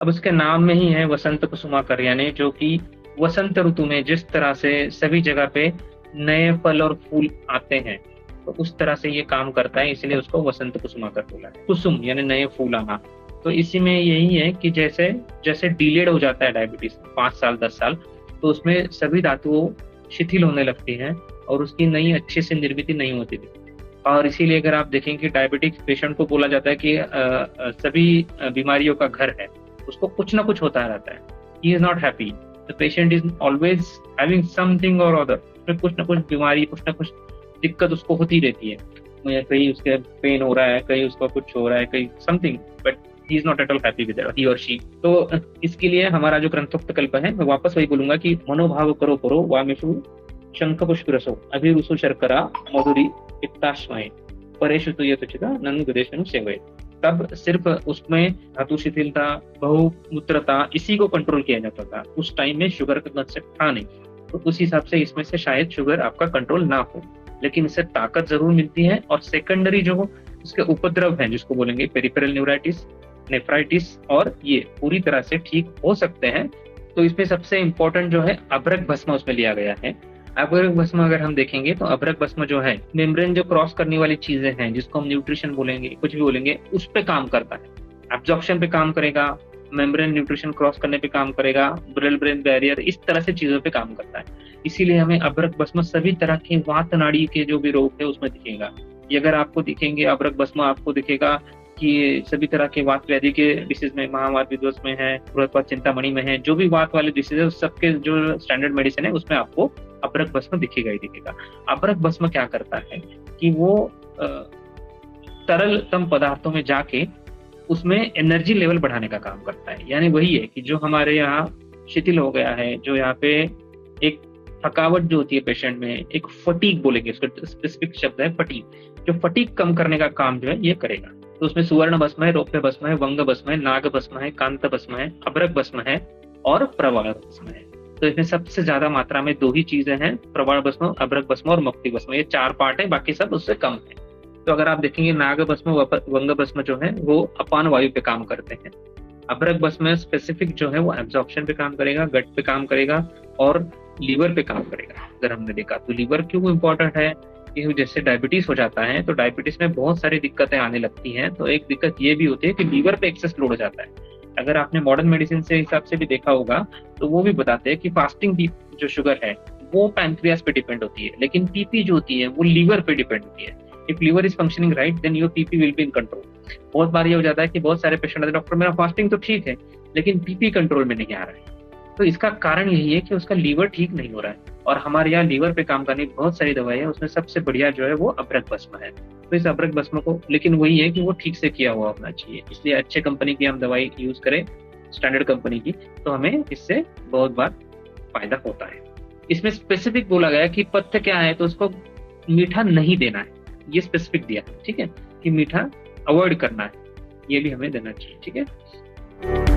अब उसके नाम में ही है वसंत कुसुमाकर, यानी जो कि वसंत ऋतु में जिस तरह से सभी जगह पे नए फल और फूल आते हैं, तो उस तरह से ये काम करता है, इसलिए उसको वसंत कुसुमाकर बोला है। कुसुम यानी नए फूल आना। तो इसी में यही है कि जैसे जैसे डिलेड हो जाता है डायबिटीज 5 साल 10 साल, तो उसमें सभी धातुओं शिथिल होने लगती हैं और उसकी नई अच्छे से निर्मित नहीं होती थी। और इसीलिए अगर आप देखें कि डायबिटिक पेशेंट को बोला जाता है कि सभी बीमारियों का घर है, उसको कुछ ना कुछ होता रहता है। He is not happy, the patient is always having something और अदर, उसमें कुछ ना कुछ बीमारी, कुछ ना कुछ दिक्कत उसको होती रहती है। कहीं उसके पेन हो रहा है, कहीं उसको कुछ हो रहा है, कहीं something, but he is not at all happy with he और शी। तो इसके लिए हमारा जो ग्रंथोक्त कल्प है, मैं वापस वही बोलूंगा कि मनोभाव करो करो वामिषु शंख पुष्प रसो अभिरुसु शर्करा मधुरी पित्ताश्मय परेशु तो ये तुचिता ननु गदेशनु सेवय। तब सिर्फ उसमें धातु शिथिलता, बहुमूत्रता, इसी को कंट्रोल किया जाता था। उस टाइम में शुगर का कंसेप्ट था नहीं, तो उस हिसाब से इसमें से शायद शुगर आपका कंट्रोल ना हो, लेकिन इससे ताकत जरूर मिलती है। और सेकेंडरी जो उसके उपद्रव हैं, जिसको बोलेंगे पेरिफेरल न्यूराइटिस, नेफ्राइटिस, और ये पूरी तरह से ठीक हो सकते हैं। तो इसमें सबसे इंपॉर्टेंट जो है अभ्रक भस्म उसमें लिया गया है। अभ्रक भस्म अगर हम देखेंगे तो अभ्रक भस्म जो है, मेम्ब्रेन जो क्रॉस करने वाली चीजें हैं, जिसको हम न्यूट्रिशन बोलेंगे, कुछ भी बोलेंगे, उस पे काम करता है। एब्जॉर्प्शन पे काम करेगा, मेम्ब्रेन न्यूट्रिशन क्रॉस करने पे काम करेगा, ब्रेल ब्रेन बैरियर, इस तरह से चीजों पे काम करता है। इसीलिए हमें अभ्रक भस्म सभी तरह के वात नाड़ी के जो भी रोग है उसमें दिखेगा। ये अगर आपको दिखेंगे अभ्रक भस्म, आपको दिखेगा कि सभी तरह के वात व्याधि के डिसीज में, महावात विध्वंस में है, बृहत्पात चिंतामणि में है, जो भी वात वाले डिसीज है, उस सबके जो स्टैंडर्ड मेडिसिन है उसमें आपको अभ्रक भस्म दिखेगा ही दिखेगा। अभ्रक भस्म क्या करता है कि वो तरलतम पदार्थों में जाके उसमें एनर्जी लेवल बढ़ाने का काम करता है। यानी वही है कि जो हमारे यहाँ शिथिल हो गया है, जो यहाँ पे एक थकावट जो होती है पेशेंट में, एक फटीग बोलेंगे, उसका स्पेसिफिक शब्द है फटीग, जो फटीग कम करने का काम जो है ये करेगा। तो उसमें सुवर्ण भस्म है, रौप्य भस्म है, वंग भस्म है, नाग भस्म है, कांत भस्म है, अभ्रक भस्म है और प्रवाल भस्म है। तो इसमें सबसे ज्यादा मात्रा में दो ही चीजें हैं, प्रवाल भस्म, अभ्रक भस्म और मुक्ति भस्म, ये 4 पार्ट है, बाकी सब उससे कम है। तो अगर आप देखेंगे नाग भस्म, वंग भस्म जो है वो अपान वायु पे काम करते हैं। अभ्रक भस्म स्पेसिफिक जो है वो एब्जॉर्प्शन पे काम करेगा, गट पे काम करेगा और लीवर पे काम करेगा। अगर हमने देखा तो लीवर क्यों इंपॉर्टेंट है कि जैसे डायबिटीज हो जाता है तो डायबिटीज में बहुत सारी दिक्कतें आने लगती हैं। तो एक दिक्कत ये भी होती है कि लीवर पे एक्सेस लोड हो जाता है। अगर आपने मॉडर्न मेडिसिन से हिसाब से भी देखा होगा तो वो भी बताते हैं कि फास्टिंग जो शुगर है वो पैंक्रियास पे डिपेंड होती है, लेकिन पीपी जो होती है वो लीवर पे डिपेंड होती है। If liver is functioning right then your PP will be in control. बहुत बार ये हो जाता है कि बहुत सारे पेशेंट आते हैं, डॉक्टर मेरा फास्टिंग तो ठीक है लेकिन पीपी कंट्रोल में नहीं आ रहा है। तो इसका कारण यही है कि उसका लीवर ठीक नहीं हो रहा है। और हमारे यहाँ लीवर पे काम करने की बहुत सारी दवाई है, उसमें सबसे बढ़िया जो है वो अभ्रक भस्म है। तो इस अभ्रक भस्म को, लेकिन वही है कि वो ठीक से किया हुआ होना चाहिए, इसलिए अच्छे कंपनी की हम दवाई यूज करें, स्टैंडर्ड कंपनी की, तो हमें इससे बहुत बार फायदा होता है। इसमें स्पेसिफिक बोला गया कि पथ्य क्या है, तो उसको मीठा नहीं देना है, ये स्पेसिफिक दिया, ठीक है, कि मीठा अवॉइड करना है, ये भी हमें देना चाहिए, ठीक है।